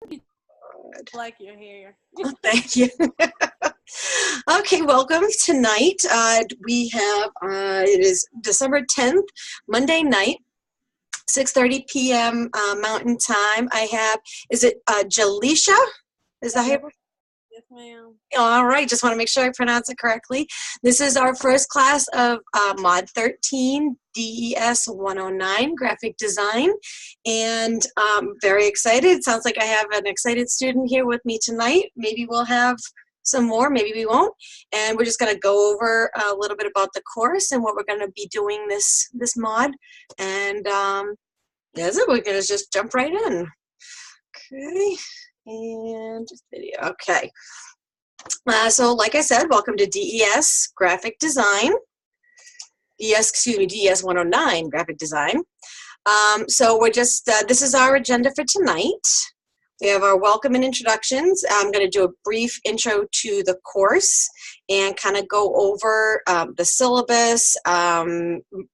Good. Like your hair. Oh, thank you. Okay, welcome tonight. We have, it is December 10th, Monday night, 6:30 p.m. Mountain Time. I have, is it Julissa? Is that how you? Yes, ma'am. All right, just want to make sure I pronounce it correctly. This is our first class of Mod 13, DES109, Graphic Design, and very excited. Sounds like I have an excited student here with me tonight. Maybe we'll have some more, maybe we won't. And we're just going to go over a little bit about the course and what we're going to be doing this mod. And that's it, we're going to just jump right in. Okay, and just video, okay. So like I said, welcome to DES Graphic Design, DES109 Graphic Design. So we're just, this is our agenda for tonight. We have our welcome and introductions. I'm going to do a brief intro to the course and kind of go over the syllabus.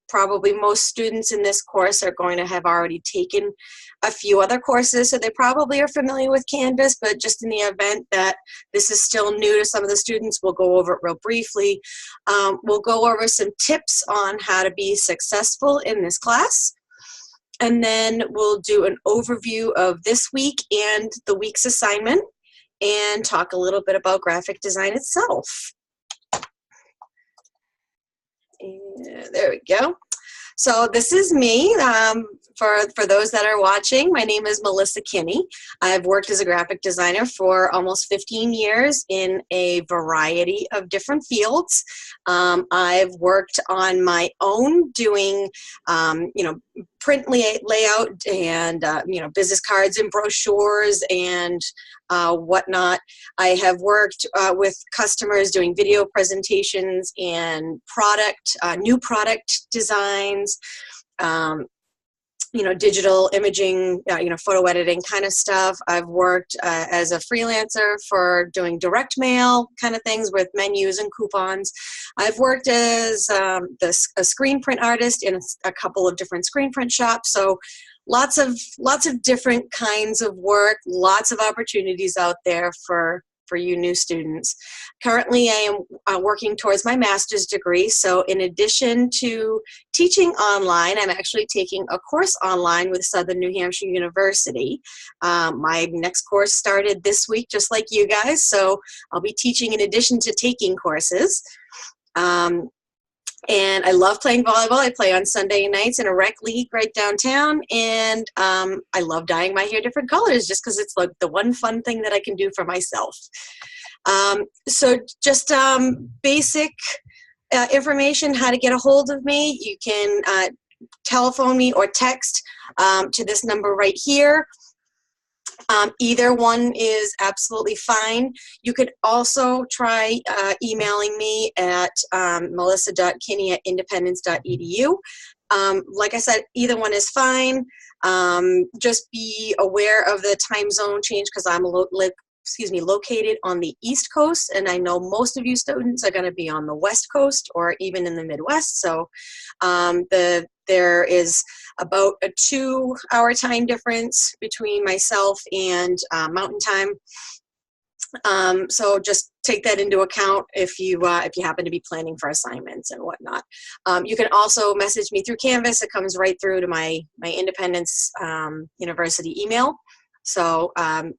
Probably most students in this course are going to have already taken a few other courses, so they probably are familiar with Canvas, but just in the event that this is still new to some of the students, we'll go over it real briefly. We'll go over some tips on how to be successful in this class. And then we'll do an overview of this week and the week's assignment and talk a little bit about graphic design itself. And there we go. So this is me. For those that are watching, my name is Melissa Kinney. I've worked as a graphic designer for almost 15 years in a variety of different fields. I've worked on my own doing, print layout and, business cards and brochures and whatnot. I have worked with customers doing video presentations and new product designs, digital imaging, photo editing kind of stuff. I've worked as a freelancer for doing direct mail kind of things with menus and coupons. I've worked as a screen print artist in a couple of different screen print shops. So lots of different kinds of work, lots of opportunities out there for you new students. Currently, I am working towards my master's degree, so in addition to teaching online, I'm actually taking a course online with Southern New Hampshire University. My next course started this week, just like you guys, so I'll be teaching in addition to taking courses. And I love playing volleyball. I play on Sunday nights in a rec league right downtown, and I love dyeing my hair different colors just because it's like the one fun thing that I can do for myself. So just basic information, how to get a hold of me. You can telephone me or text to this number right here. Either one is absolutely fine. You could also try emailing me at melissa.kinney@independence.edu. Like I said, either one is fine. Just be aware of the time zone change because I'm located on the East Coast, and I know most of you students are going to be on the West Coast or even in the Midwest. So there is about a 2-hour time difference between myself and Mountain Time. So just take that into account if you happen to be planning for assignments and whatnot. You can also message me through Canvas. It comes right through to my Independence University email. So and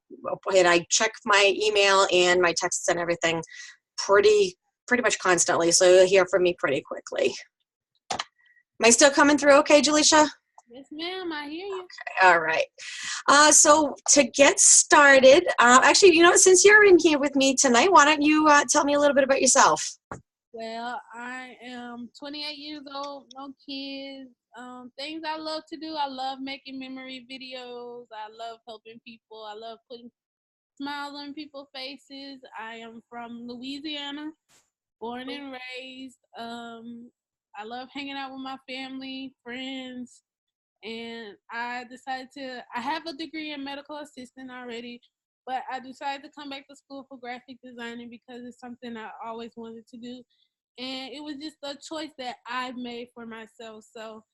I check my email and my texts and everything pretty much constantly. So you'll hear from me pretty quickly. Am I still coming through okay, Julissa? Yes, ma'am, I hear you. Okay, all right. So to get started, actually, since you're in here with me tonight, why don't you tell me a little bit about yourself? Well, I am 28 years old, no kids. Things I love to do, I love making memory videos. I love helping people. I love putting smiles on people's faces. I am from Louisiana, born and raised. I love hanging out with my family, friends, and I have a degree in medical assistant already, but I decided to come back to school for graphic designing because it's something I always wanted to do. And it was just a choice that I made for myself. So,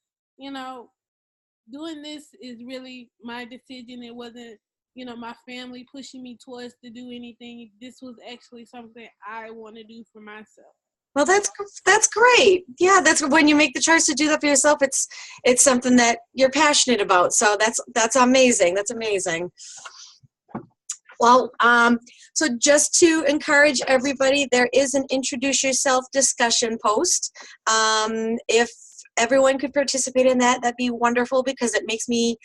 doing this is really my decision. It wasn't you know, my family pushing me towards to do anything. This was actually something I want to do for myself. Well, that's great. Yeah, that's when you make the choice to do that for yourself. It's something that you're passionate about. So that's amazing. That's amazing. Well, so just to encourage everybody, there is an introduce yourself discussion post. If everyone could participate in that, that'd be wonderful, because it makes me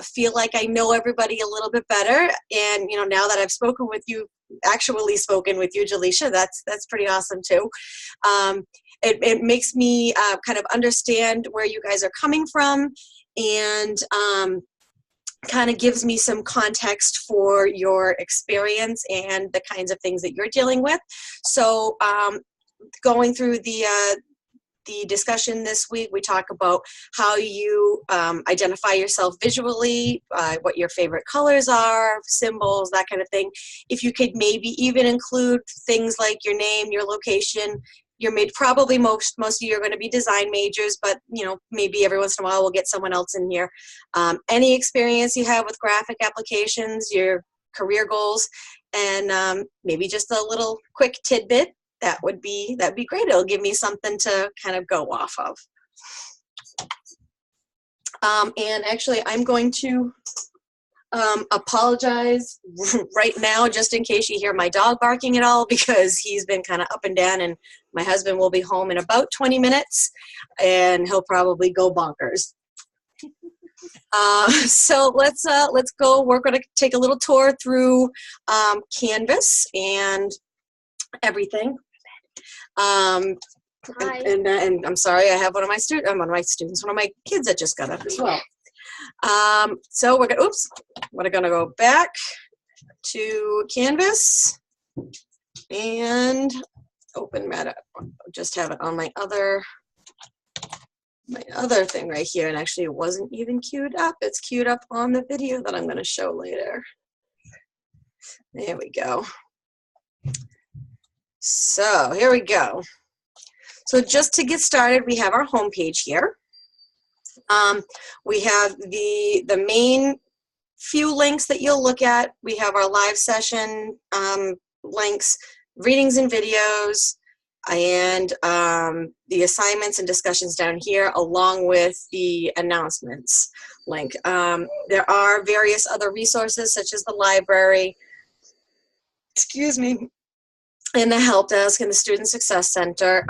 feel like I know everybody a little bit better. And you know, now that I've spoken with you, Julissa, that's pretty awesome too. It makes me kind of understand where you guys are coming from, and kind of gives me some context for your experience and the kinds of things that you're dealing with. So going through the discussion this week, we talk about how you identify yourself visually, what your favorite colors are, symbols, that kind of thing. If you could maybe even include things like your name, your location. Probably most of you are going to be design majors, but you know, maybe every once in a while we'll get someone else in here. Any experience you have with graphic applications, your career goals, and maybe just a little quick tidbit. That'd be great. It'll give me something to kind of go off of. And actually, I'm going to apologize right now, just in case you hear my dog barking at all, because he's been kind of up and down, and my husband will be home in about 20 minutes, and he'll probably go bonkers. So let's go. We're going to take a little tour through Canvas and everything. And I'm sorry, I have one of my kids that just got up as well. So we're gonna go back to Canvas and open that up. Just have it on my other thing right here, and actually it wasn't even queued up. It's queued up on the video that I'm going to show later. There we go. So here we go. So just to get started, we have our home page here. We have the main few links that you'll look at. We have our live session links, readings and videos, and the assignments and discussions down here, along with the announcements link. There are various other resources, such as the library, and the help desk and the Student Success Center.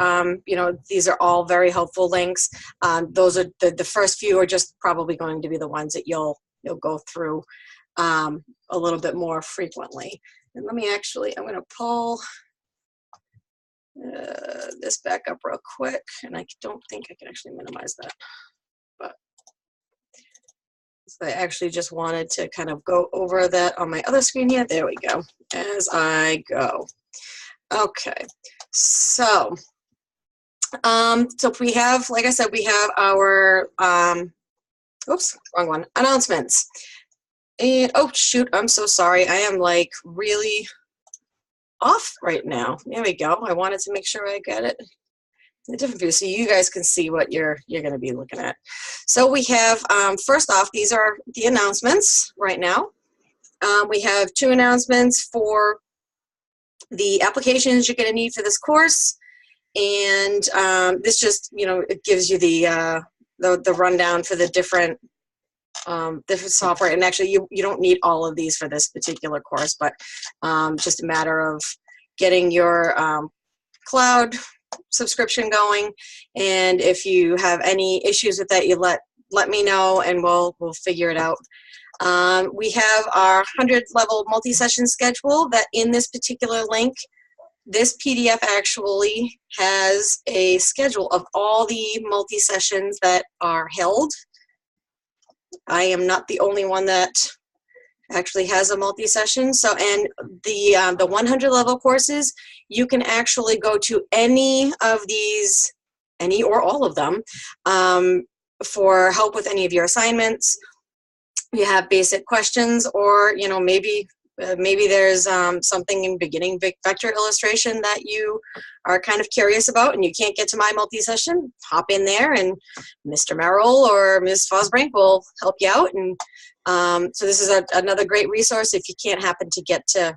You know, these are all very helpful links. Those are the first few are just probably going to be the ones that you'll go through a little bit more frequently. And let me actually, I'm going to pull this back up real quick, and I don't think I can actually minimize that, but so I actually just wanted to kind of go over that on my other screen here. There we go, as I go. Okay, so we have, like I said, we have our, oops, wrong one, announcements. And, oh shoot, I'm so sorry. I am like really off right now. There we go. I wanted to make sure I got it in a different view so you guys can see what you're going to be looking at. So we have, first off, these are the announcements right now. We have 2 announcements for the applications you're going to need for this course, and this just, you know, it gives you the rundown for the different software. And actually, you don't need all of these for this particular course, but just a matter of getting your cloud subscription going. And if you have any issues with that, you let me know, and we'll figure it out. We have our 100-level multi-session schedule that in this particular link, this PDF actually has a schedule of all the multi-sessions that are held. I am not the only one that actually has a multi-session. So, and the 100-level courses, you can actually go to any of these, any or all of them, for help with any of your assignments. You have basic questions, or you know, maybe there's something in beginning vector illustration that you are kind of curious about and you can't get to my multi-session. Hop in there, and Mr. Merrill or Ms. Fosbrink will help you out and So this is another great resource if you can't happen to get to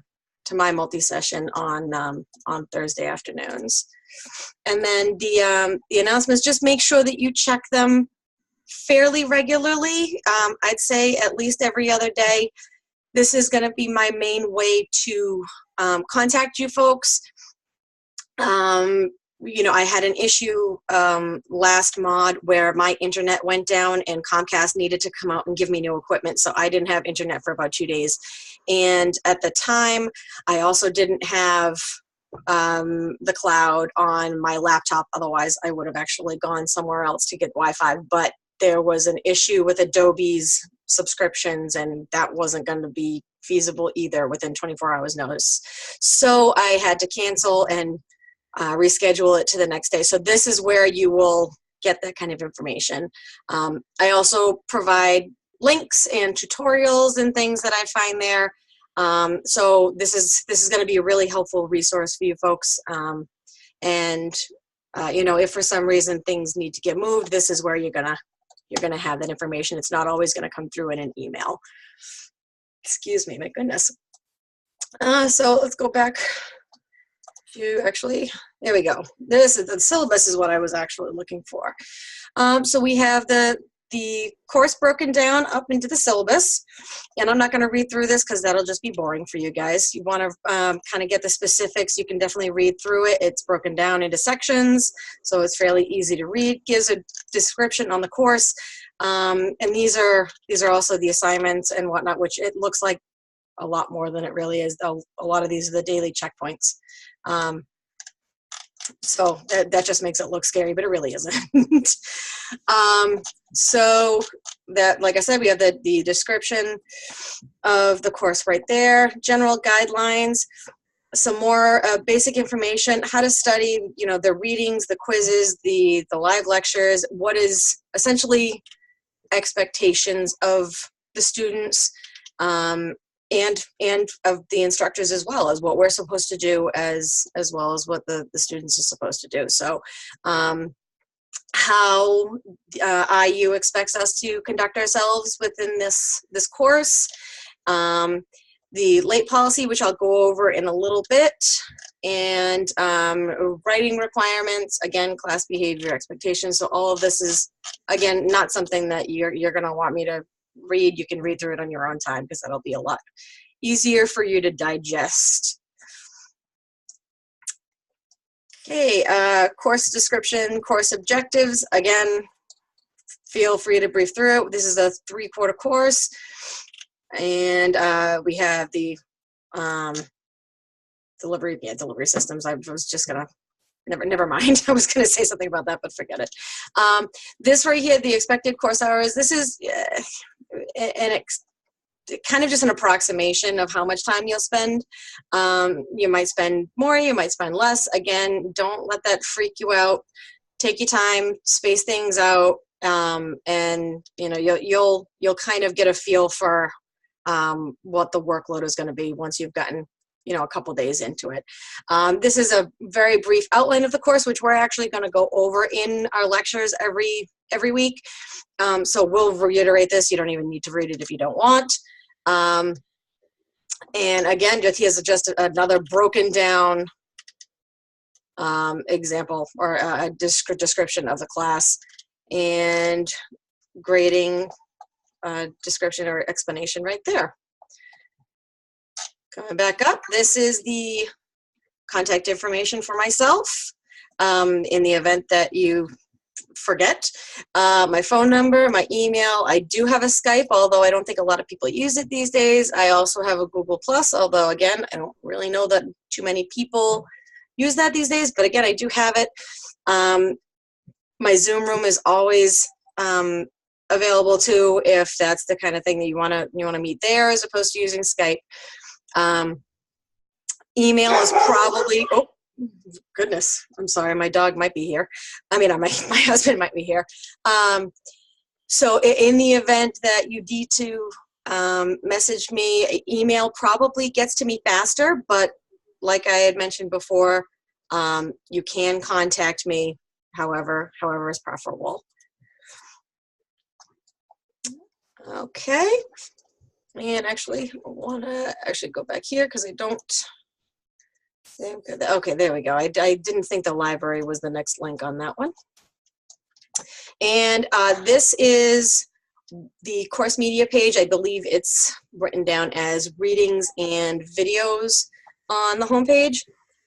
my multi-session on Thursday afternoons. And then the announcements, just make sure that you check them fairly regularly. I'd say at least every other day. This is going to be my main way to contact you folks. You know, I had an issue last mod where my internet went down and Comcast needed to come out and give me new equipment, so I didn't have internet for about 2 days. And at the time, I also didn't have the cloud on my laptop. Otherwise, I would have actually gone somewhere else to get Wi-Fi. But there was an issue with Adobe's subscriptions, and that wasn't going to be feasible either within 24 hours notice. So I had to cancel and reschedule it to the next day. So this is where you will get that kind of information. I also provide links and tutorials and things that I find there. So this is going to be a really helpful resource for you folks. You know, if for some reason things need to get moved, this is where you're gonna have that information. It's not always gonna come through in an email. Excuse me, my goodness. So let's go back. There we go. This is the syllabus is what I was actually looking for. So we have the course broken down up into the syllabus, and I'm not going to read through this because that'll just be boring for you guys. You want to kind of get the specifics, you can definitely read through it. It's broken down into sections, so it's fairly easy to read. Gives a description on the course, and these are also the assignments and whatnot, which it looks like a lot more than it really is. A lot of these are the daily checkpoints. So that just makes it look scary, but it really isn't. So that, like I said, we have the description of the course right there, general guidelines, some more basic information, how to study, you know, the readings, the quizzes, the live lectures, what is essentially expectations of the students, and of the instructors, as well as what we're supposed to do, as well as what the students are supposed to do. So how IU expects us to conduct ourselves within this course, the late policy, which I'll go over in a little bit, and writing requirements, again, class behavior expectations. So all of this is, again, not something that you're going to want me to read. You can read through it on your own time because that'll be a lot easier for you to digest. Okay, course description, course objectives. Again, feel free to brief through it. This is a 3-quarter course, and we have the delivery systems. I was just gonna, never mind. I was gonna say something about that, but forget it. This right here, the expected course hours. This is kind of just an approximation of how much time you'll spend. You might spend more, you might spend less. Again, don't let that freak you out. Take your time, space things out, and you know, you'll kind of get a feel for what the workload is going to be once you've gotten, you know, a couple days into it. This is a very brief outline of the course, which we're actually going to go over in our lectures every week. So we'll reiterate this. You don't even need to read it if you don't want. And again, here's just another broken down example, or a description of the class, and grading description or explanation right there. Coming back up, this is the contact information for myself in the event that you forget. My phone number, my email. I do have a Skype, although I don't think a lot of people use it these days. I also have a Google Plus, although again, I don't really know that too many people use that these days, but again, I do have it. My Zoom room is always available too, if that's the kind of thing that you want to meet there, as opposed to using Skype. Email is probably, oh goodness, I'm sorry, my dog might be here. I mean, my husband might be here. So in the event that you need to message me, email probably gets to me faster, but like I had mentioned before, you can contact me however is preferable. Okay, And actually, I want to actually go back here because I don't think, okay, there we go. I didn't think the library was the next link on that one. And this is the course media page. I believe it's written down as readings and videos on the homepage.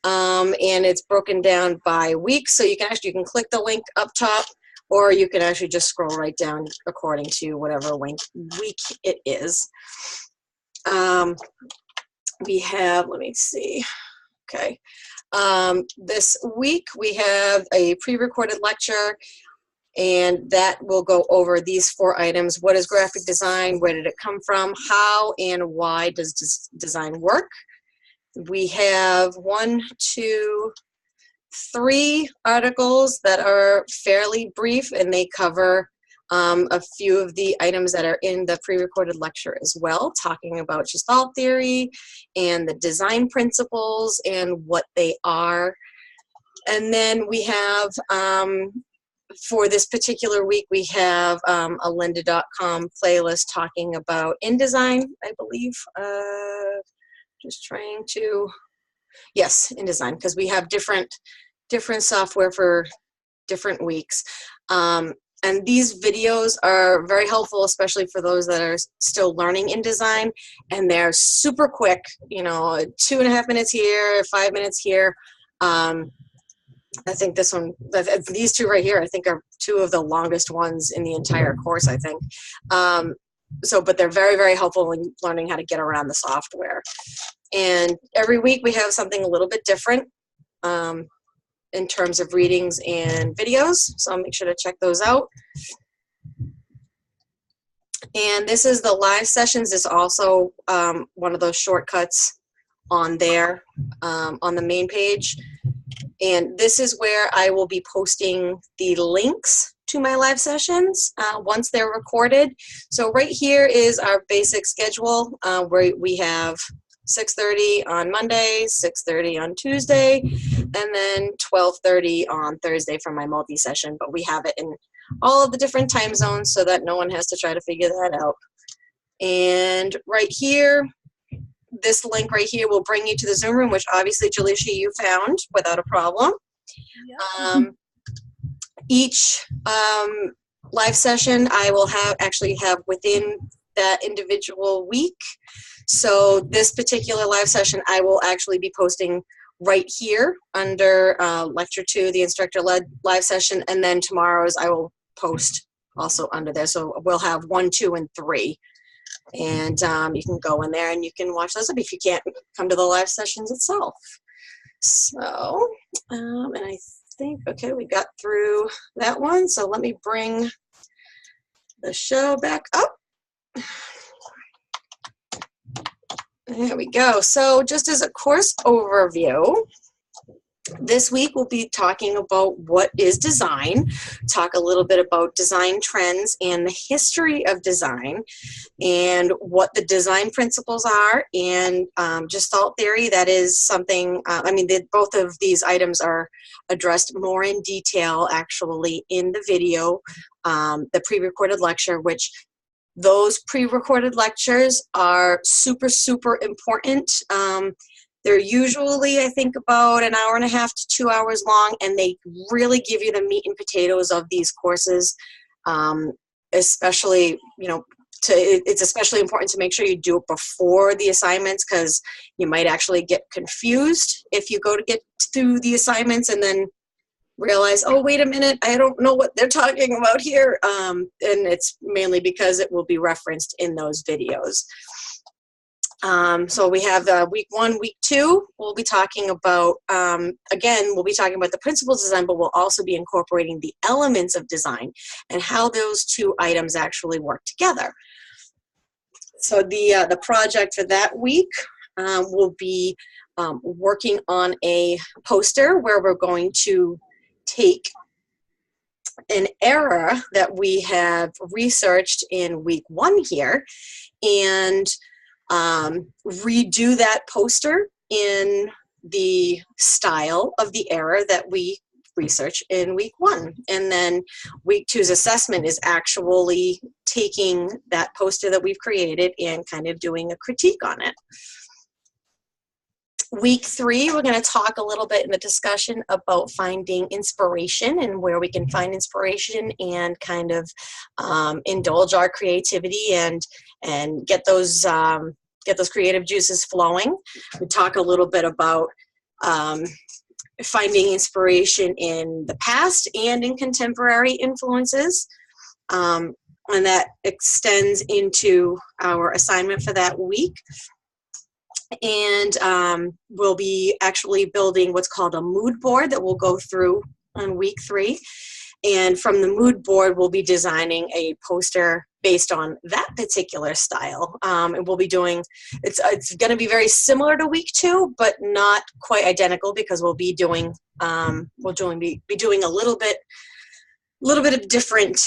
And it's broken down by week. So you can click the link up top, or you can actually just scroll right down according to whatever week it is. We have, let me see, okay. This week we have a pre-recorded lecture, and that will go over these 4 items. What is graphic design? Where did it come from? How and why does design work? We have 1, 2, 3 articles that are fairly brief, and they cover a few of the items that are in the pre-recorded lecture as well, talking about gestalt theory and the design principles and what they are. And then we have, for this particular week, we have a lynda.com playlist talking about InDesign, I believe. Just trying to, yes, InDesign, because we have different software for different weeks. And these videos are very helpful, especially for those that are still learning InDesign, and they're super quick, you know, 2.5 minutes here, 5 minutes here. I think this one, these 2 right here, I think are 2 of the longest ones in the entire course, I think. But they're very, very helpful in learning how to get around the software. And every week we have something a little bit different in terms of readings and videos, so I'll make sure to check those out. And this is the live sessions. This is also one of those shortcuts on there on the main page. And this is where I will be posting the links to my live sessions once they're recorded. So right here is our basic schedule where we have 6:30 on Monday, 6:30 on Tuesday, and then 12:30 on Thursday for my multi-session. But we have it in all of the different time zones so that no one has to try to figure that out. And right here, this link right here will bring you to the Zoom room, which obviously, Julissa, you found without a problem. Yep. Each live session I will actually have within that individual week. So this particular live session I will actually be posting right here under Lecture 2, the instructor-led live session, and then tomorrow's I will post also under there. So we'll have 1, 2, and 3. And you can go in there and you can watch those up if you can't come to the live sessions itself. So, and I think, okay, we got through that one. So let me bring the show back up. There we go. So just as a course overview, this week we'll be talking about what is design, talk a little bit about design trends and the history of design, and what the design principles are, and gestalt theory. That is something, I mean, both of these items are addressed more in detail actually in the video, the pre-recorded lecture, which those pre-recorded lectures are super, super important. They're usually, I think, about 1.5 hours to 2 hours long, and they really give you the meat and potatoes of these courses, especially, you know, it's especially important to make sure you do it before the assignments, because you might actually get confused if you go to get through the assignments and then realize, oh, wait a minute, I don't know what they're talking about here. And it's mainly because it will be referenced in those videos. So we have week 1, week 2, we'll be talking about, again, we'll be talking about the principles of design, but we'll also be incorporating the elements of design and how those 2 items actually work together. So the project for that week will be working on a poster where we're going to take an error that we have researched in week 1 here and redo that poster in the style of the error that we research in week 1. And then week 2's assessment is actually taking that poster that we've created and kind of doing a critique on it. Week 3, we're going to talk a little bit in the discussion about finding inspiration and where we can find inspiration and kind of indulge our creativity and get those creative juices flowing. We talk a little bit about finding inspiration in the past and in contemporary influences. And that extends into our assignment for that week. And we'll be actually building what's called a mood board that we'll go through on week 3. And from the mood board, we'll be designing a poster based on that particular style. And we'll be doing, it's going to be very similar to week 2, but not quite identical, because we'll be doing, be doing a little bit of different,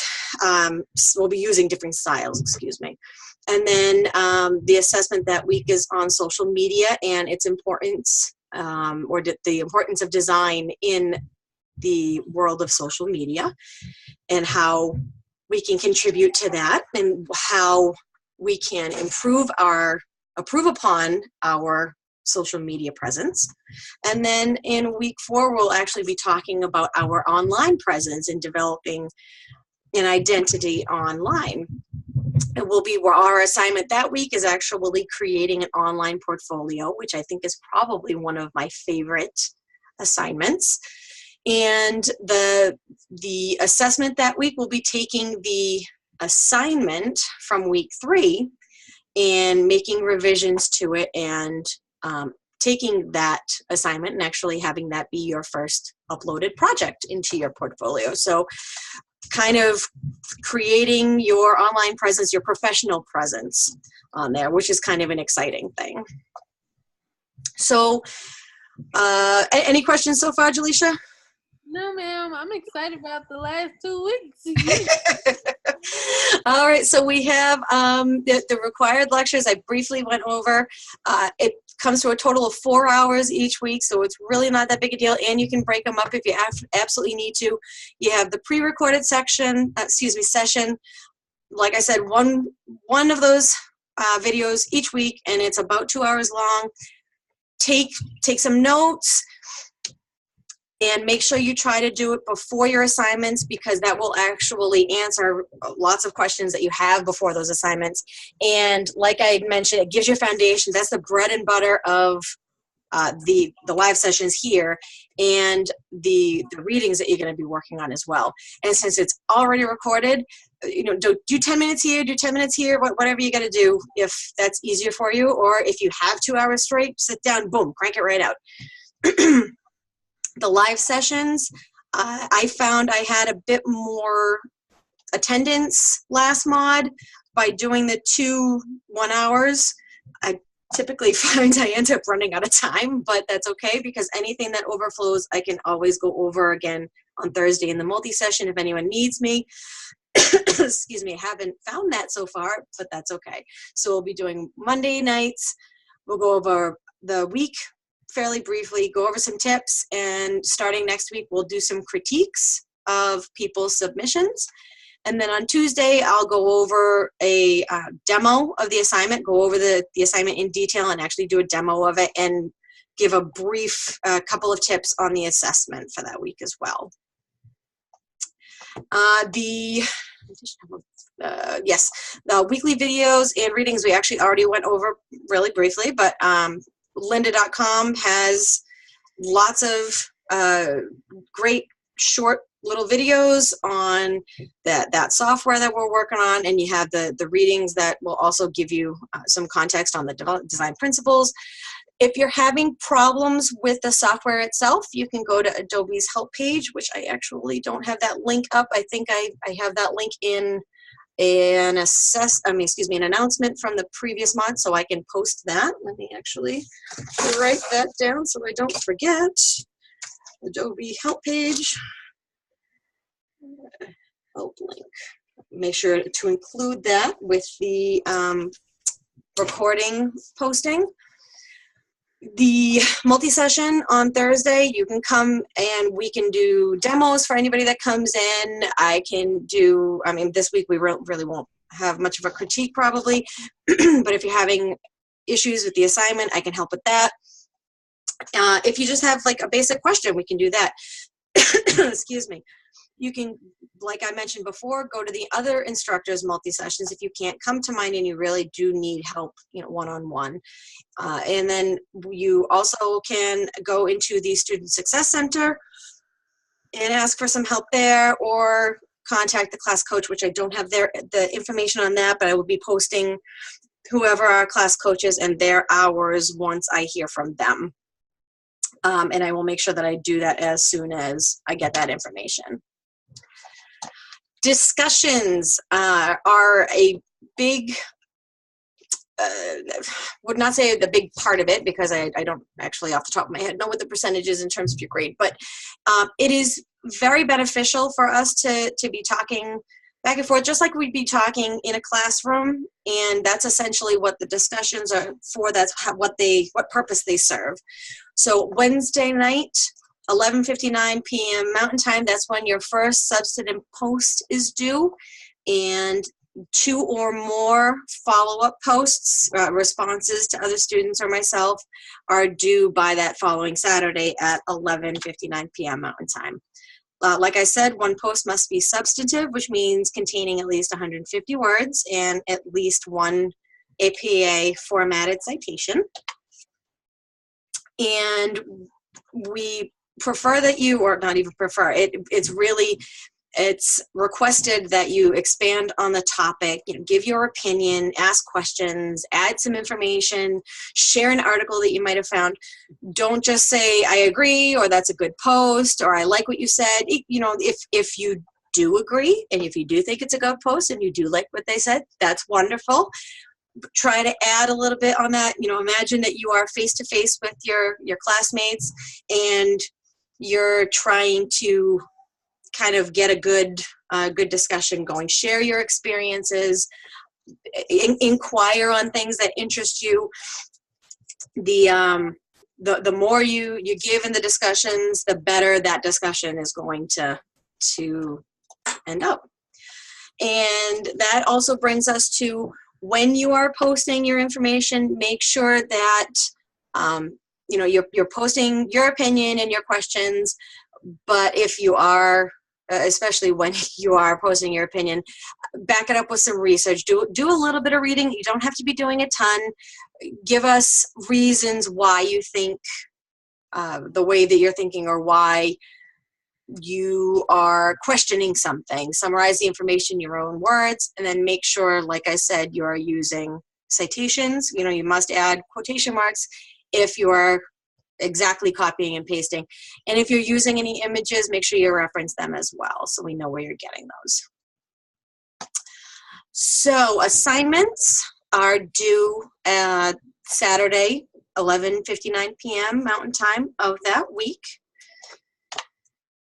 we'll be using different styles, excuse me. And then the assessment that week is on social media and its importance, or the importance of design in the world of social media, and how we can contribute to that, and how we can improve upon our social media presence. And then in week 4, we'll actually be talking about our online presence and developing an identity online. It will be where our assignment that week is actually creating an online portfolio, which I think is probably one of my favorite assignments. And the assessment that week will be taking the assignment from week 3 and making revisions to it, and taking that assignment and actually having that be your first uploaded project into your portfolio. So kind of creating your online presence, your professional presence on there, which is kind of an exciting thing. So any questions so far, Julissa? No, ma'am. I'm excited about the last 2 weeks. All right, so we have the required lectures I briefly went over. It comes to a total of 4 hours each week, so it's really not that big a deal, and you can break them up if you absolutely need to. You have the pre-recorded session. Like I said, one of those videos each week, and it's about 2 hours long. Take some notes. And make sure you try to do it before your assignments, because that will actually answer lots of questions that you have before those assignments. And like I mentioned, it gives you a foundation. That's the bread and butter of the live sessions here, and the readings that you're going to be working on as well. And since it's already recorded, do 10 minutes here, do 10 minutes here, whatever you got to do, if that's easier for you. Or if you have 2 hours straight, sit down, boom, crank it right out. The live sessions, I found I had a bit more attendance last mod by doing the 2 1 hours. I typically find I end up running out of time, but that's okay, because anything that overflows, I can always go over again on Thursday in the multi-session if anyone needs me. Excuse me, I haven't found that so far, but that's okay. So we'll be doing Monday nights. We'll go over the week fairly briefly, go over some tips, and starting next week, we'll do some critiques of people's submissions. And then on Tuesday, I'll go over a demo of the assignment, go over the assignment in detail and actually do a demo of it, and give a brief couple of tips on the assessment for that week as well. Yes, the weekly videos and readings we actually already went over really briefly, but lynda.com has lots of great short little videos on that software that we're working on, and you have the readings that will also give you some context on the design principles. If you're having problems with the software itself, you can go to Adobe's help page, which I actually don't have that link up. I think I have that link in an announcement from the previous month, so I can post that. Let me actually write that down so I don't forget. Adobe help page, help link. Make sure to include that with the recording posting. The multi-session on Thursday, you can come and we can do demos for anybody that comes in. I mean, this week we really won't have much of a critique probably, but if you're having issues with the assignment, I can help with that. If you just have like a basic question, we can do that. Excuse me. You can, like I mentioned before, go to the other instructors' multi-sessions if you can't come to mine and you really do need help, one-on-one. And then you also can go into the Student Success Center and ask for some help there, or contact the class coach, which I don't have the information on that, but I will be posting whoever our class coach is and their hours once I hear from them. And I will make sure that I do that as soon as I get that information. Discussions are a big, would not say the big part of it, because I don't actually off the top of my head know what the percentage is in terms of your grade, but it is very beneficial for us to be talking back and forth, just like we'd be talking in a classroom, and that's essentially what the discussions are for. That's what purpose they serve. So Wednesday night, 11:59 p.m. Mountain Time, that's when your first substantive post is due, and 2 or more follow-up posts, responses to other students or myself, are due by that following Saturday at 11:59 p.m. Mountain Time. Like I said, one post must be substantive, which means containing at least 150 words and at least one APA formatted citation. And we prefer that you, or not even prefer, it's requested that you expand on the topic, give your opinion, ask questions, add some information, share an article that you might have found. Don't just say, I agree, or that's a good post, or I like what you said. If you do agree, and if you do think it's a good post, and you do like what they said, that's wonderful. Try to add a little bit on that. Imagine that you are face-to-face with your classmates, and you're trying to kind of get a good discussion going. Share your experiences, inquire on things that interest you. The more you give in the discussions, the better that discussion is going to end up. And that also brings us to, when you are posting your information, make sure that you're posting your opinion and your questions. But if you are, especially when you are posting your opinion, back it up with some research. Do a little bit of reading. You don't have to be doing a ton. Give us reasons why you think the way that you're thinking, or why you are questioning something. Summarize the information in your own words, and then make sure, like I said, you are using citations. You must add quotation marks if you are exactly copying and pasting. And if you're using any images, make sure you reference them as well, so we know where you're getting those. So assignments are due Saturday, 11:59 p.m. Mountain Time of that week.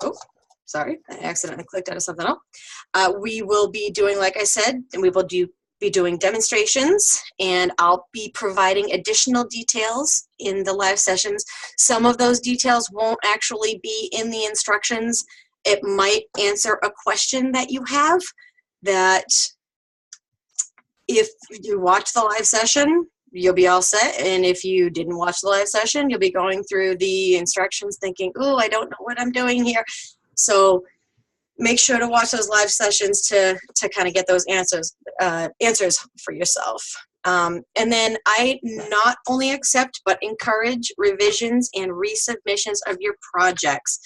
Oh, sorry, I accidentally clicked out of something else. We will be doing, like I said, and we will be doing demonstrations, and I'll be providing additional details in the live sessions. Some of those details won't actually be in the instructions. It might answer a question that you have, that if you watch the live session, you'll be all set. And if you didn't watch the live session, you'll be going through the instructions thinking, oh, I don't know what I'm doing here. So make sure to watch those live sessions to kind of get those answers for yourself. And then I not only accept, but encourage revisions and resubmissions of your projects.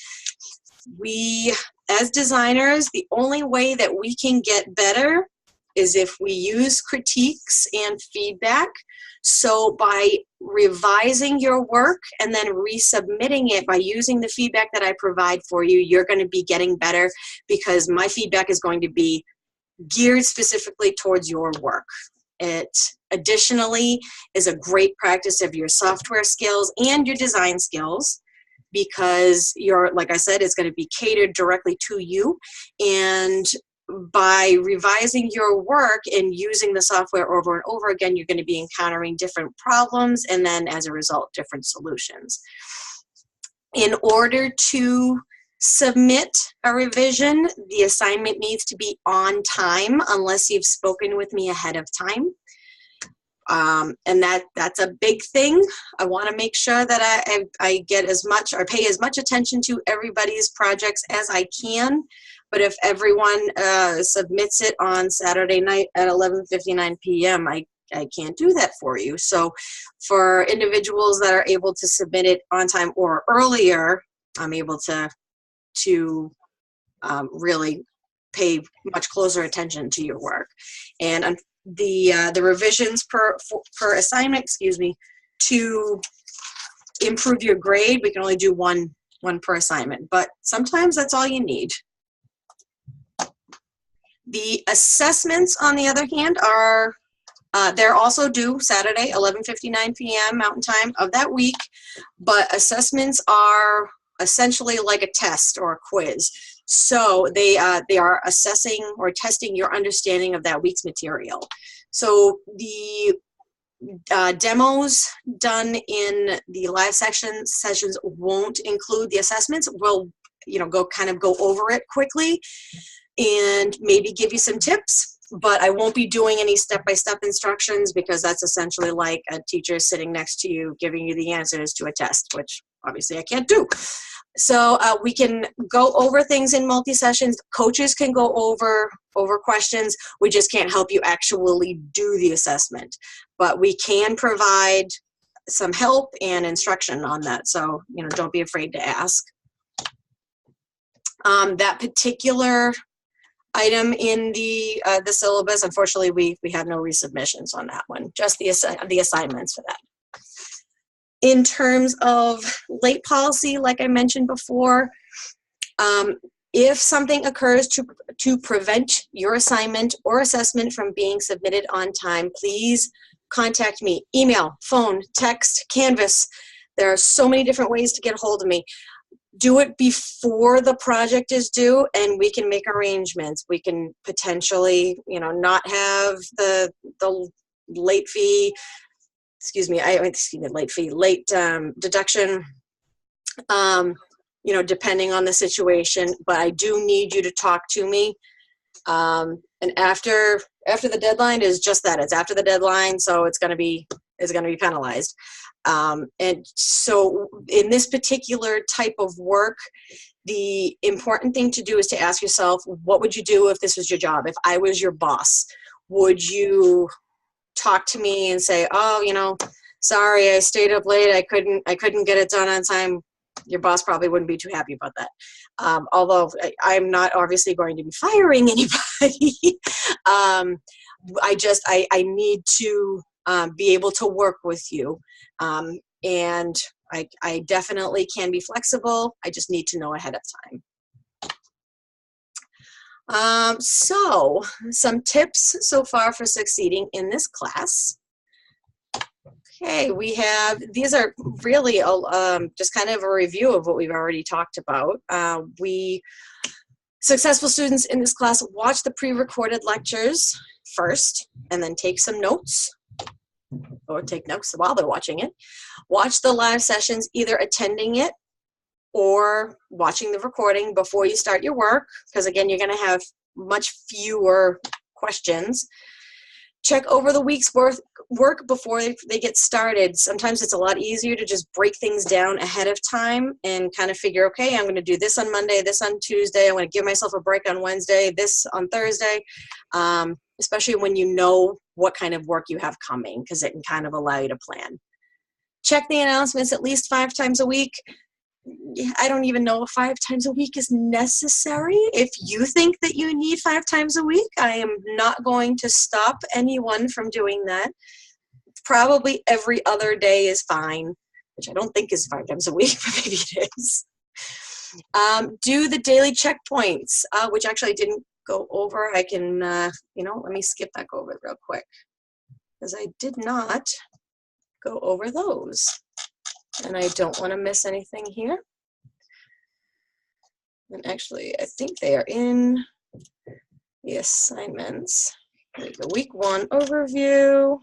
We, as designers, the only way that we can get better is if we use critiques and feedback. So by revising your work and then resubmitting it, by using the feedback that I provide for you, you're going to be getting better, because my feedback is going to be geared specifically towards your work. It additionally is a great practice of your software skills and your design skills, because like I said, it's going to be catered directly to you. And by revising your work and using the software over and over again, you're going to be encountering different problems and then as a result, different solutions. In order to submit a revision, the assignment needs to be on time unless you've spoken with me ahead of time. And that's a big thing. I want to make sure that I get as much or pay as much attention to everybody's projects as I can. But if everyone submits it on Saturday night at 11:59 p.m., I can't do that for you. So for individuals that are able to submit it on time or earlier, I'm able to really pay much closer attention to your work. And the revisions per assignment, to improve your grade, we can only do one per assignment, but sometimes that's all you need. The assessments, on the other hand, are they're also due Saturday, 11:59 p.m. Mountain Time of that week, but assessments are essentially like a test or a quiz. So they are assessing or testing your understanding of that week's material. So the demos done in the live sessions won't include the assessments. We'll go over it quickly and maybe give you some tips, but I won't be doing any step-by-step instructions because that's essentially like a teacher sitting next to you giving you the answers to a test, which obviously I can't do. So we can go over things in multi-sessions. Coaches can go over questions. We just can't help you actually do the assessment, but we can provide some help and instruction on that. So, don't be afraid to ask. That particular item in the syllabus, unfortunately, we have no resubmissions on that one, just the assignments for that. In terms of late policy, like I mentioned before, if something occurs to prevent your assignment or assessment from being submitted on time, please contact me. Email, phone, text, Canvas. There are so many different ways to get a hold of me. Do it before the project is due and we can make arrangements. We can potentially, not have the late fee, late deduction, depending on the situation, but I do need you to talk to me. And after the deadline is just that, it's after the deadline, so it's going to be penalized. And so in this particular type of work, the important thing to do is to ask yourself, what would you do if this was your job? If I was your boss, would you talk to me and say, oh, sorry, I stayed up late, I couldn't get it done on time? Your boss probably wouldn't be too happy about that. Although I'm not obviously going to be firing anybody. I need to be able to work with you. And I definitely can be flexible. I just need to know ahead of time. So some tips so far for succeeding in this class. Okay, these are really just kind of a review of what we've already talked about. Successful students in this class watch the pre-recorded lectures first and then take some notes, or take notes while they're watching it. Watch the live sessions, either attending it or watching the recording before you start your work, because again, you're going to have much fewer questions. Check over the week's work before they get started. Sometimes it's a lot easier to just break things down ahead of time and kind of figure, okay, I'm going to do this on Monday, this on Tuesday, I'm going to give myself a break on Wednesday, this on Thursday, especially when you know what kind of work you have coming, because it can kind of allow you to plan. Check the announcements at least 5 times a week. I don't even know if 5 times a week is necessary. If you think that you need 5 times a week, I am not going to stop anyone from doing that. Probably every other day is fine, which I don't think is 5 times a week, but maybe it is. Do the daily checkpoints, which actually I didn't go over. I can, let me skip back over it real quick, because I did not go over those. And I don't want to miss anything here. And actually, I think they are in the assignments. The week 1 overview.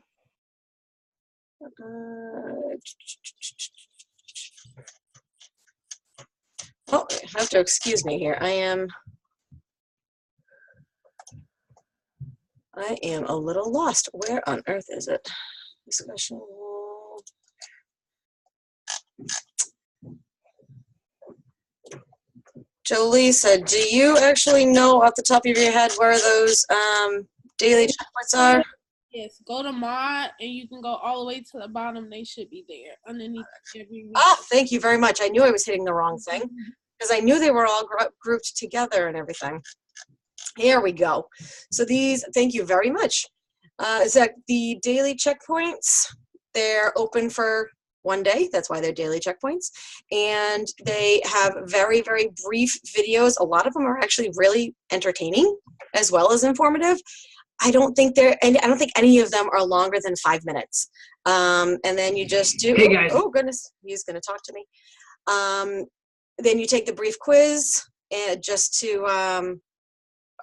Oh, you have to excuse me here. I am a little lost. Where on earth is it? Discussion. Julissa, do you actually know off the top of your head where those daily checkpoints are? Yes, go to mod and you can go all the way to the bottom. They should be there underneath every week. Oh, thank you very much. I knew I was hitting the wrong thing because I knew they were all grouped together and everything. Here we go. So these, thank you very much. Is that the daily checkpoints? They're open for 1 day. That's why they're daily checkpoints. And they have very, very brief videos. A lot of them are actually really entertaining as well as informative. I don't think any of them are longer than 5 minutes. And then you just do, hey guys. Oh goodness, he's gonna talk to me. Then you take the brief quiz and just to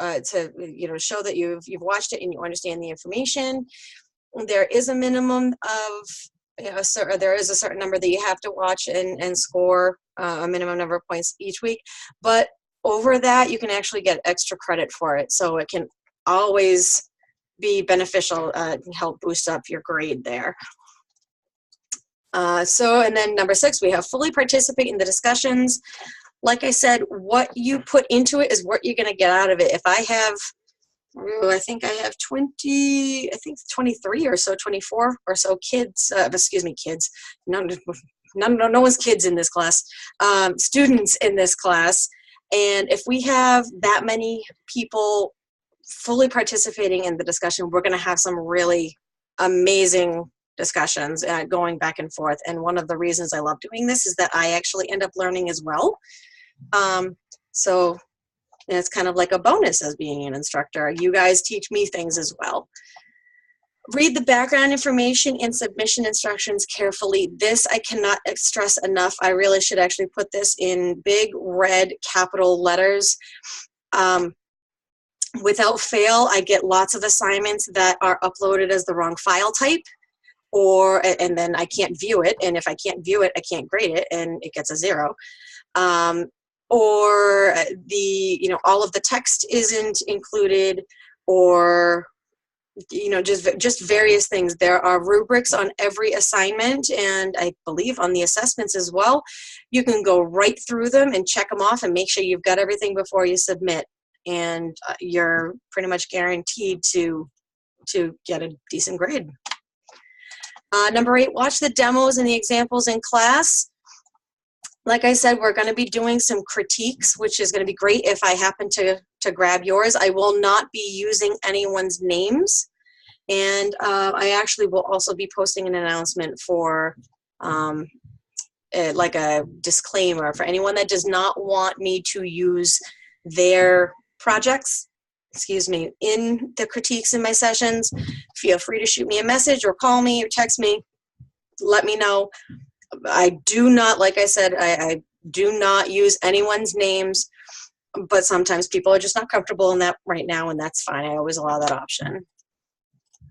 show that you've watched it and you understand the information. There is a minimum of, there is a certain number that you have to watch and score a minimum number of points each week. But over that, you can actually get extra credit for it. So it can always be beneficial, help boost up your grade there. And then number 6, we have fully participate in the discussions. Like I said, what you put into it is what you're going to get out of it. If I have, I think I have 23 or so, 24 or so kids, kids, no one's kids in this class, students in this class. And if we have that many people fully participating in the discussion, we're going to have some really amazing discussions going back and forth. And one of the reasons I love doing this is that I actually end up learning as well. So it's kind of like a bonus as being an instructor. You guys teach me things as well. Read the background information and submission instructions carefully. This I cannot stress enough. I really should actually put this in big red capital letters. Without fail, I get lots of assignments that are uploaded as the wrong file type, and then I can't view it. And if I can't view it, I can't grade it, and it gets a 0. Or all of the text isn't included, or just various things. There are rubrics on every assignment, and I believe on the assessments as well. You can go right through them and check them off and make sure you've got everything before you submit. And you're pretty much guaranteed to get a decent grade. Number 8, watch the demos and the examples in class. Like I said, we're going to be doing some critiques, which is going to be great if I happen to grab yours. I will not be using anyone's names. And I actually will also be posting an announcement for like a disclaimer for anyone that does not want me to use their projects, in the critiques in my sessions. Feel free to shoot me a message or call me or text me. Let me know. I do not, like I said, I do not use anyone's names, but sometimes people are just not comfortable in that right now, and that's fine. I always allow that option.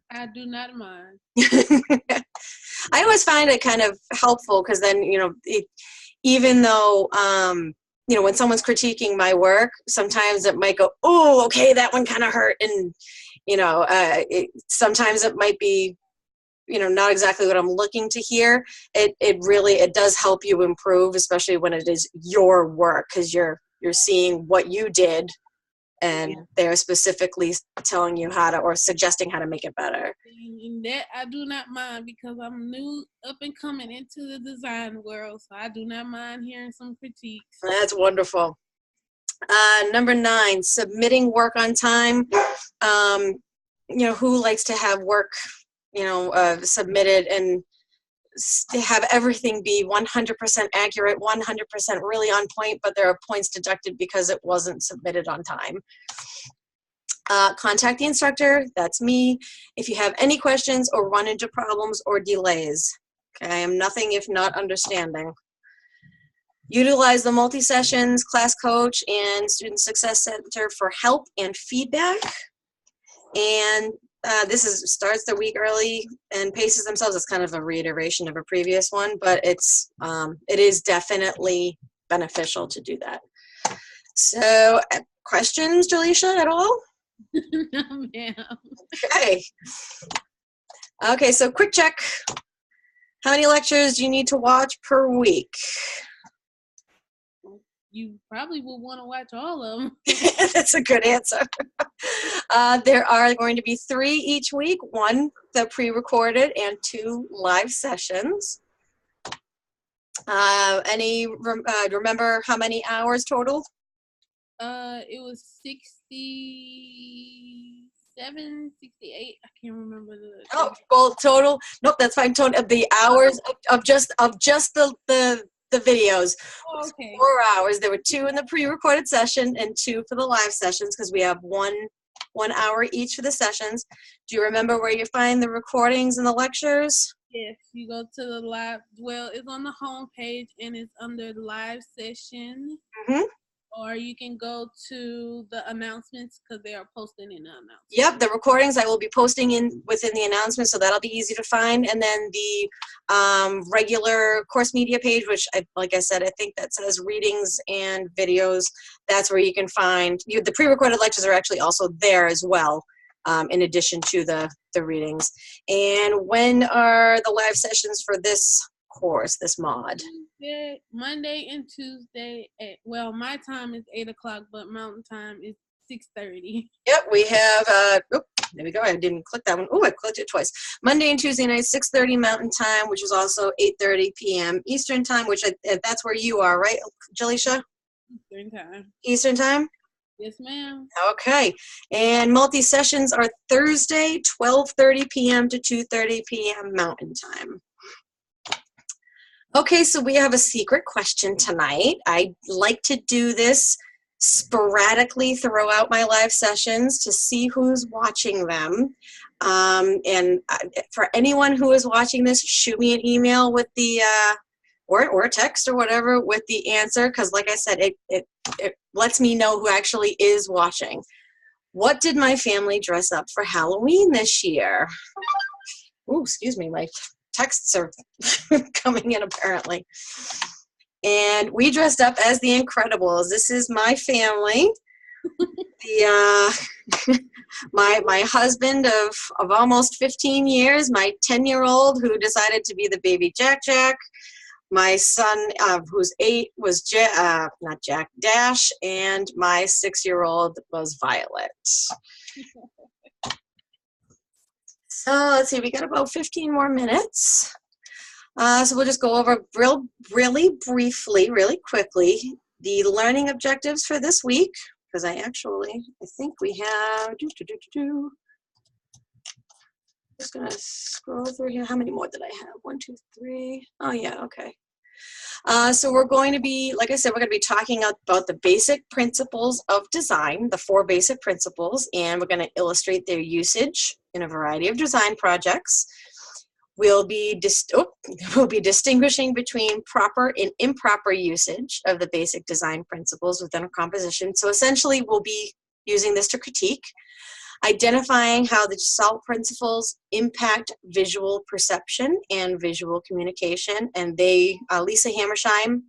I do not mind. I always find it kind of helpful because then, even though, when someone's critiquing my work, sometimes it might go, oh, okay, that one kind of hurt. And, sometimes it might be, not exactly what I'm looking to hear. It does help you improve, especially when it is your work, because you're seeing what you did, and they're specifically telling you how to, or suggesting how to make it better. And that I do not mind, because I'm new, up and coming into the design world, so I do not mind hearing some critiques. That's wonderful. Number 9, submitting work on time. Who likes to have work, submitted and have everything be 100% accurate, 100% really on point, but there are points deducted because it wasn't submitted on time. Contact the instructor, that's me, if you have any questions or run into problems or delays. Okay, I am nothing if not understanding. Utilize the multi-sessions, class coach, and student success center for help and feedback. And starts the week early and paces themselves. It's kind of a reiteration of a previous one, but it is definitely beneficial to do that. So, questions, Julissa, at all? No, ma'am. Okay. Okay, so quick check. How many lectures do you need to watch per week? You probably will want to watch all of them. That's a good answer. There are going to be 3 each week, 1 the pre-recorded and 2 live sessions. Remember how many hours total? It was 67, 68. I can't remember the. Oh, well, total. Nope, that's fine. Total of the hours of just the videos. Oh, okay. 4 hours. There were 2 in the pre-recorded session and 2 for the live sessions because we have 1 hour each for the sessions. Do you remember where you find the recordings and the lectures? Yes, you go to the live. Well, it's on the home page and it's under live session. Mm-hmm. Or you can go to the announcements because they are posted in the announcements. Yep, the recordings I will be posting within the announcements, so that'll be easy to find. And then the regular course media page, which, like I said, I think that says readings and videos. That's where you can find the pre-recorded lectures are actually also there as well, in addition to the readings. And when are the live sessions for this course, this mod? Monday and Tuesday well, my time is 8 o'clock, but Mountain Time is 6:30. Yep, we have, there we go, I didn't click that one. Oh, I clicked it twice. Monday and Tuesday night, 6:30 Mountain Time, which is also 8:30 p.m. Eastern Time, which that's where you are, right, Julissa? Eastern Time. Eastern Time? Yes, ma'am. Okay, and multi-sessions are Thursday, 12:30 p.m. to 2:30 p.m. Mountain Time. Okay, so we have a secret question tonight. I like to do this sporadically throughout my live sessions to see who's watching them. For anyone who is watching this, shoot me an email with the, or a text or whatever with the answer, because like I said, it lets me know who actually is watching. What did my family dress up for Halloween this year? Oh, excuse me, my texts are coming in apparently. And we dressed up as the Incredibles. This is my family. My husband of almost 15 years, my 10-year-old who decided to be the baby Jack. My son, who's 8, was not Jack, Dash, and my 6-year-old was Violet. So let's see, we got about 15 more minutes. So we'll just go over really briefly, really quickly, the learning objectives for this week, because I think we have, just gonna scroll through here. How many more did I have? 1, 2, 3. Oh yeah, okay. So we're going to be, like I said, we're going to be talking about the basic principles of design, the 4 basic principles, and we're going to illustrate their usage in a variety of design projects. We'll be distinguishing between proper and improper usage of the basic design principles within a composition. So essentially, we'll be using this to critique, identifying how the Gestalt principles impact visual perception and visual communication. And Lisa Hammersheim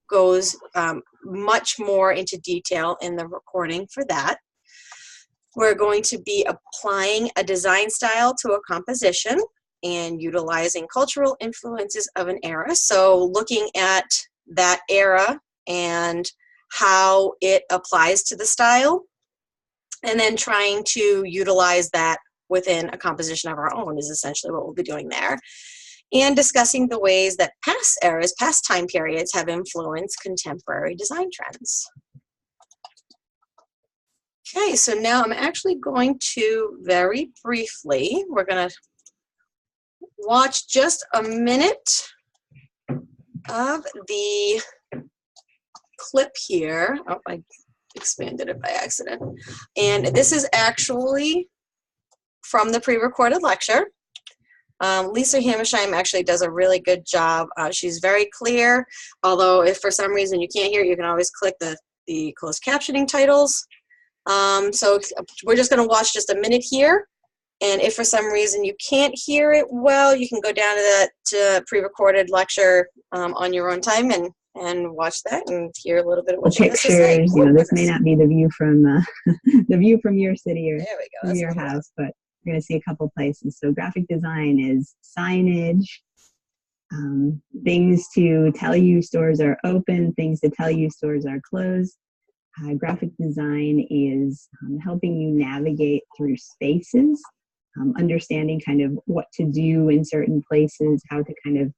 goes much more into detail in the recording for that. We're going to be applying a design style to a composition and utilizing cultural influences of an era. So looking at that era and how it applies to the style, and then trying to utilize that within a composition of our own is essentially what we'll be doing there. And discussing the ways that past eras, past time periods have influenced contemporary design trends. Okay, so now I'm actually going to very briefly, we're going to watch just a minute of the clip here. Oh, I expanded it by accident. And this is actually from the pre-recorded lecture. Lisa Hammersheim actually does a really good job. She's very clear, although if for some reason you can't hear it, you can always click the closed captioning titles. So we're just going to watch just a minute here. And if for some reason you can't hear it well, you can go down to that pre-recorded lecture on your own time and watch that and hear a little bit of what she has to say. Pictures, you know, this may not be the view from the view from your city or there we go. from your house, but you're going to see a couple places. So graphic design is signage, things to tell you stores are open, things to tell you stores are closed. Graphic design is helping you navigate through spaces, understanding kind of what to do in certain places, how to kind of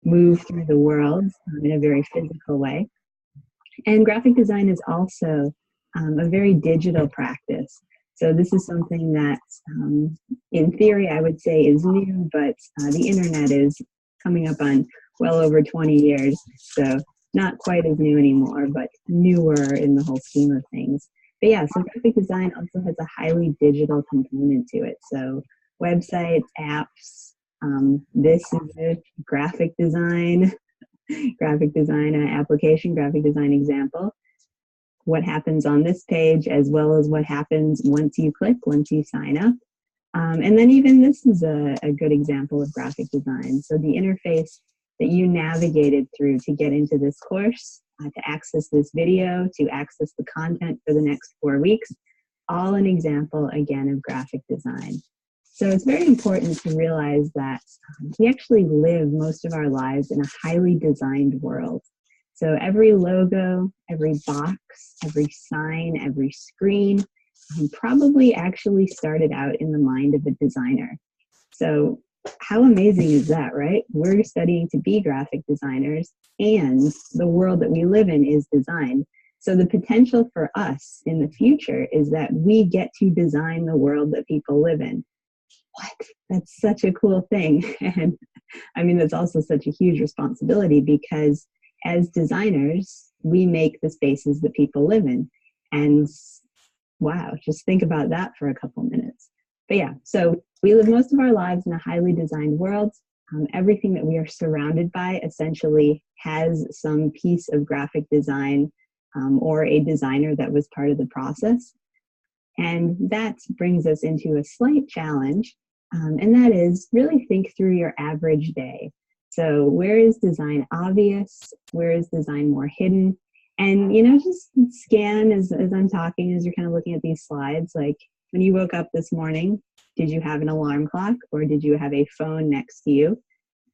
move through the world in a very physical way. And graphic design is also a very digital practice. So this is something that, in theory, I would say is new, but the internet is coming up on well over 20 years. So not quite as new anymore, but newer in the whole scheme of things. But yeah, so graphic design also has a highly digital component to it. So websites, apps, this is a graphic design application, graphic design example. What happens on this page, as well as what happens once you click, once you sign up. And then even this is a good example of graphic design. So the interface that you navigated through to get into this course, to access this video, to access the content for the next 4 weeks, all an example, again, of graphic design. So it's very important to realize that we actually live most of our lives in a highly designed world. So every logo, every box, every sign, every screen probably actually started out in the mind of a designer. So how amazing is that, right? We're studying to be graphic designers, and the world that we live in is designed. So the potential for us in the future is that we get to design the world that people live in. What? That's such a cool thing. And I mean, that's also such a huge responsibility, because as designers, we make the spaces that people live in. And wow, just think about that for a couple minutes. But yeah, so we live most of our lives in a highly designed world. Everything that we are surrounded by essentially has some piece of graphic design or a designer that was part of the process. And that brings us into a slight challenge, and that is really think through your average day. So where is design obvious? Where is design more hidden? And, you know, just scan as I'm talking, as you're kind of looking at these slides, like when you woke up this morning, did you have an alarm clock, or did you have a phone next to you?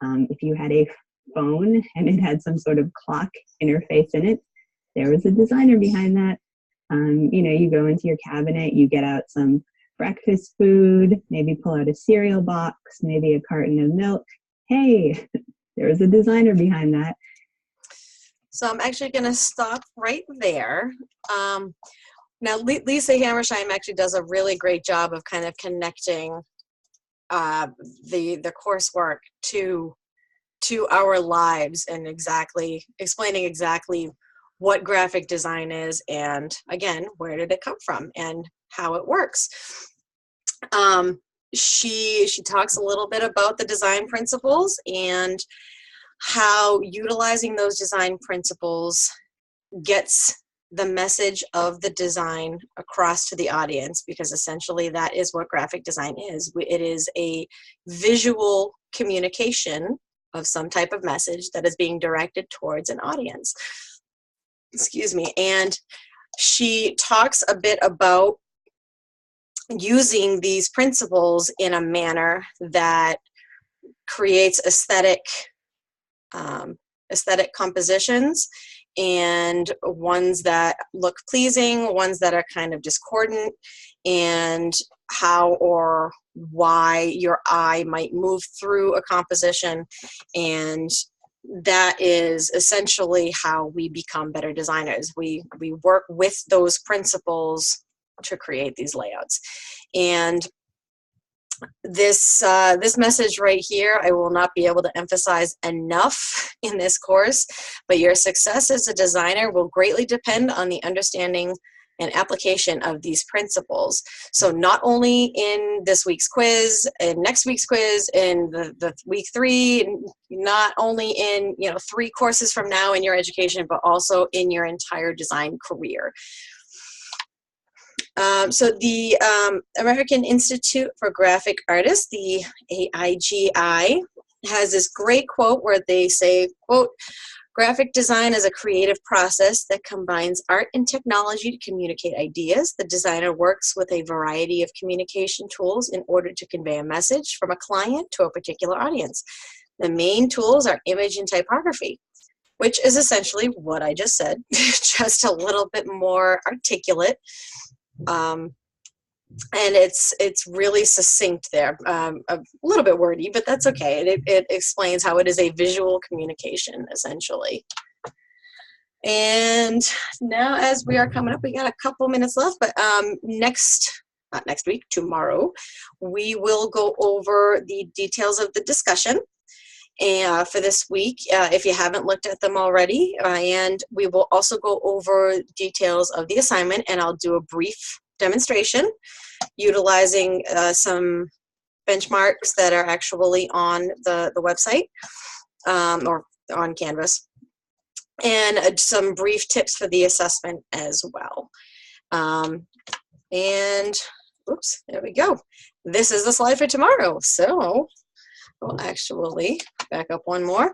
If you had a phone and it had some sort of clock interface in it, there was a designer behind that. You know, you go into your cabinet, you get out some breakfast food, maybe pull out a cereal box, maybe a carton of milk. Hey, there was a designer behind that. So I'm actually going to stop right there. Now, Lisa Hammersheim actually does a really great job of kind of connecting the coursework to our lives and explaining exactly what graphic design is, and again, where did it come from and how it works. She talks a little bit about the design principles and how utilizing those design principles gets the message of the design across to the audience, because essentially that is what graphic design is. It is a visual communication of some type of message that is being directed towards an audience. Excuse me. And she talks a bit about using these principles in a manner that creates aesthetic compositions, and ones that look pleasing, ones that are kind of discordant, and how or why your eye might move through a composition. And that is essentially how we become better designers. We work with those principles to create these layouts. And this message right here, I will not be able to emphasize enough in this course, but your success as a designer will greatly depend on the understanding and application of these principles. So not only in this week's quiz and next week's quiz and the week 3, not only in 3 courses from now in your education, but also in your entire design career. So the American Institute for Graphic Artists, the AIGI, has this great quote where they say, quote, "Graphic design is a creative process that combines art and technology to communicate ideas. The designer works with a variety of communication tools in order to convey a message from a client to a particular audience. The main tools are image and typography," which is essentially what I just said, just a little bit more articulate. And it's really succinct there, a little bit wordy, but that's okay. It explains how it is a visual communication, essentially. And now, as we are coming up, we got a couple minutes left, but not next week, tomorrow, we will go over the details of the discussion for this week, if you haven't looked at them already, and we will also go over details of the assignment, and I'll do a brief demonstration utilizing some benchmarks that are actually on the website or on Canvas, and some brief tips for the assessment as well. And oops, there we go. This is the slide for tomorrow. So we'll actually back up one more.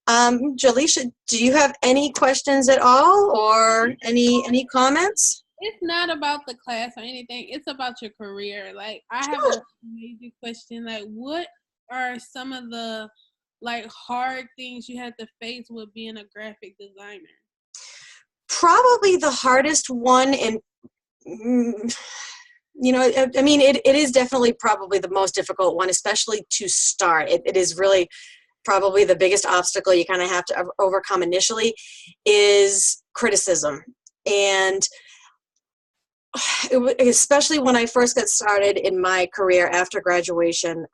Julissa, do you have any questions at all, or any comments? It's not about the class or anything. It's about your career. Like, I have a major question. Like, what are some of the hard things you had to face with being a graphic designer? Probably the hardest one, and I mean, it is definitely probably the most difficult one, especially to start. It is really probably the biggest obstacle you kind of have to overcome initially, is criticism. And especially when I first got started in my career after graduation,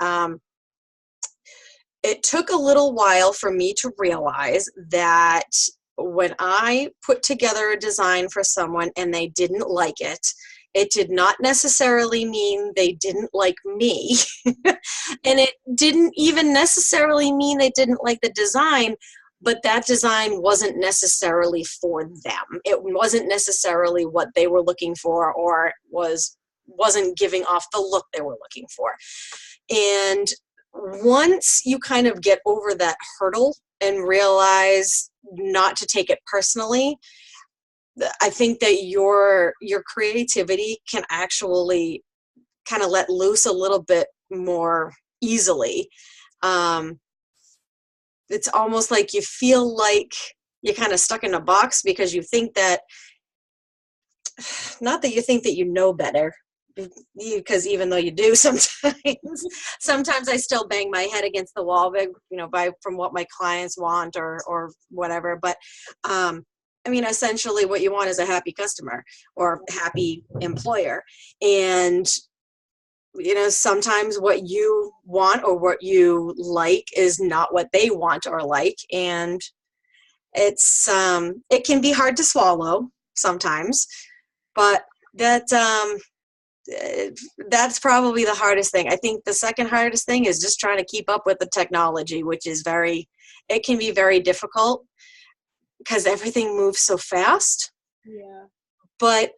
it took a little while for me to realize that when I put together a design for someone and they didn't like it, it did not necessarily mean they didn't like me. And it didn't even necessarily mean they didn't like the design, but that design wasn't necessarily for them. It wasn't necessarily what they were looking for, or wasn't giving off the look they were looking for. And once you kind of get over that hurdle and realize not to take it personally, I think that your creativity can actually kind of let loose a little bit more easily. It's almost like you feel like you're kind of stuck in a box, because you think that, not that you think that you know better, because even though you do sometimes I still bang my head against the wall, from what my clients want or whatever. But I mean, essentially what you want is a happy customer or happy employer. And sometimes what you want or what you like is not what they want or like. And it's it can be hard to swallow sometimes, but that's probably the hardest thing. I think the second hardest thing is just trying to keep up with the technology, which is it can be very difficult because everything moves so fast. Yeah. But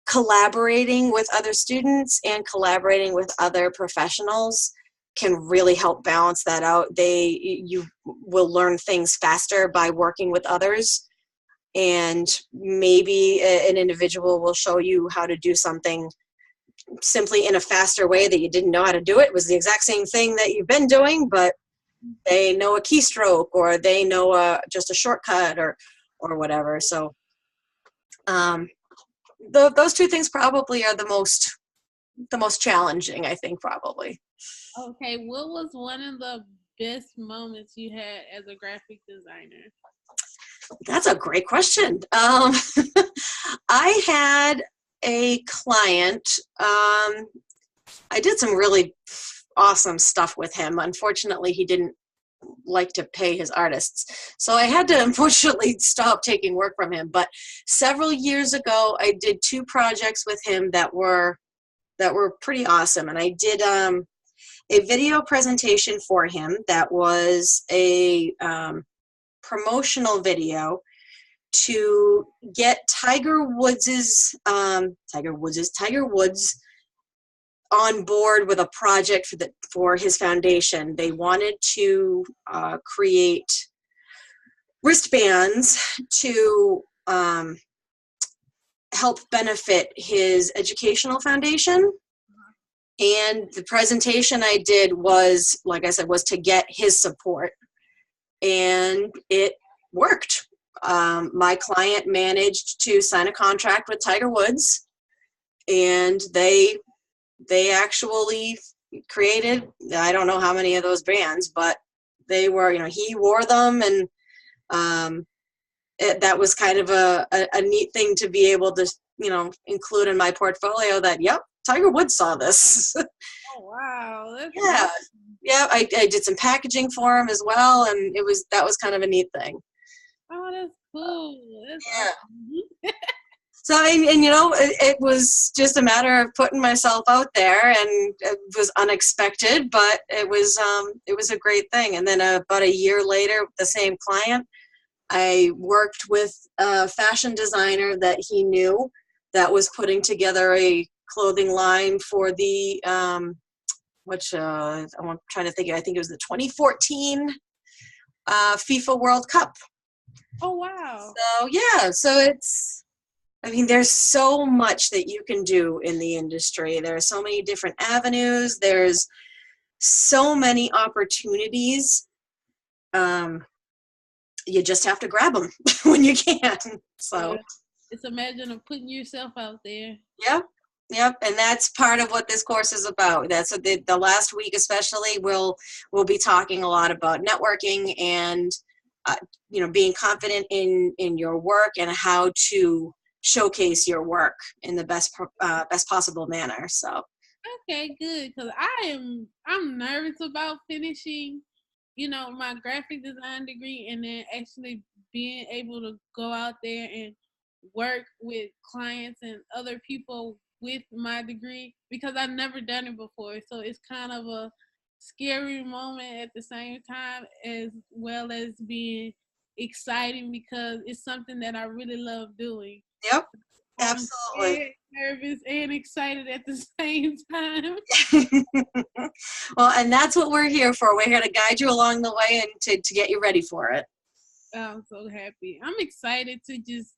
collaborating with other students and collaborating with other professionals can really help balance that out. You will learn things faster by working with others, and maybe an individual will show you how to do something simply in a faster way that you didn't know how to do it. It was the exact same thing that you've been doing, but they know a keystroke, or they know just a shortcut or whatever. So those two things probably are the most challenging, I think, probably. Okay, what was one of the best moments you had as a graphic designer? That's a great question. I had a client, I did some really awesome stuff with him. Unfortunately, he didn't like to pay his artists. So I had to unfortunately stop taking work from him. But several years ago, I did 2 projects with him that were pretty awesome. And I did a video presentation for him that was a promotional video to get Tiger Woods on board with a project for his foundation. They wanted to create wristbands to help benefit his educational foundation. And the presentation I did was, like I said, was to get his support. And it worked. My client managed to sign a contract with Tiger Woods, and they actually created, I don't know how many of those bands, but they were, he wore them, and that was kind of a neat thing to be able to, include in my portfolio that, yep, Tiger Woods saw this. Oh, wow. That's Yeah. awesome. Yeah, I did some packaging for him as well, and that was kind of a neat thing. Oh, that's cool. That's Yeah. awesome. So, it was just a matter of putting myself out there, and it was unexpected, but it was a great thing. And then about a year later, the same client, I worked with a fashion designer that he knew that was putting together a clothing line for the I'm trying to think. I think it was the 2014 FIFA World Cup. Oh, wow. So yeah, there's so much that you can do in the industry. There are so many different avenues. There's so many opportunities. You just have to grab them when you can. So it's a matter of putting yourself out there. Yep, and that's part of what this course is about. That's what the last week especially, we'll be talking a lot about networking and being confident in your work and how to showcase your work in the best possible manner. So Okay, good, because I'm nervous about finishing, my graphic design degree, and then actually being able to go out there and work with clients and other people with my degree, because I've never done it before. So it's kind of a scary moment at the same time, as well as being exciting, because it's something that I really love doing. yep, I'm absolutely. scared, nervous, and excited at the same time. Well, and that's what we're here for. We're here to guide you along the way and to get you ready for it. I'm so happy. I'm excited to just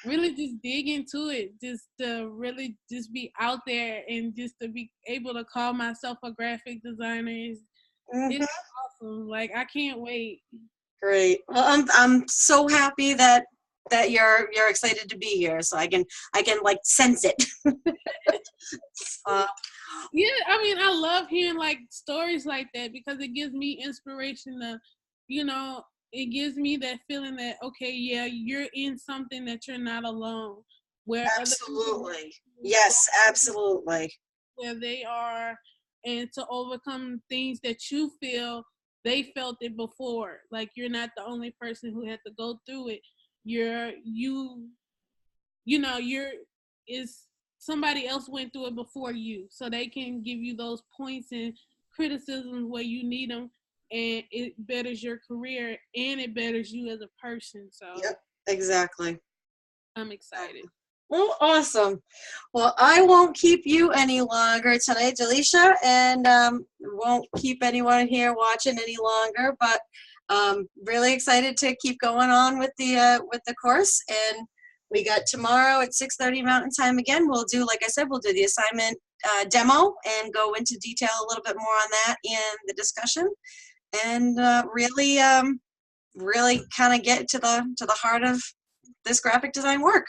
really just dig into it, just to really just be out there, and just to be able to call myself a graphic designer is it's awesome. Like, I can't wait. Great. Well, I'm so happy that you're excited to be here. So I can like sense it. Yeah, I love hearing like stories like that, because it gives me inspiration to, it gives me that feeling that, okay, yeah, you're in something, that you're not alone. Where Absolutely. Yes, absolutely. where they are, and to overcome things that you feel they felt it before. Like, you're not the only person who had to go through it. Is somebody else went through it before you, so they can give you those points and criticisms where you need them, and it betters your career, and it betters you as a person. So yep, exactly. I'm excited. Well, awesome. Well, I won't keep you any longer tonight, Julissa, and won't keep anyone here watching any longer. But really excited to keep going on with the course. And we got tomorrow at 6:30 Mountain Time again. We'll do, like I said, we'll do the assignment demo and go into detail a little bit more on that in the discussion, and really kind of get to the heart of this graphic design work.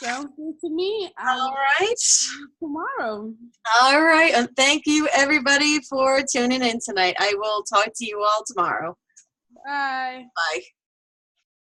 Sounds good to me. All right. Tomorrow. All right. And thank you, everybody, for tuning in tonight. I will talk to you all tomorrow. Bye. Bye.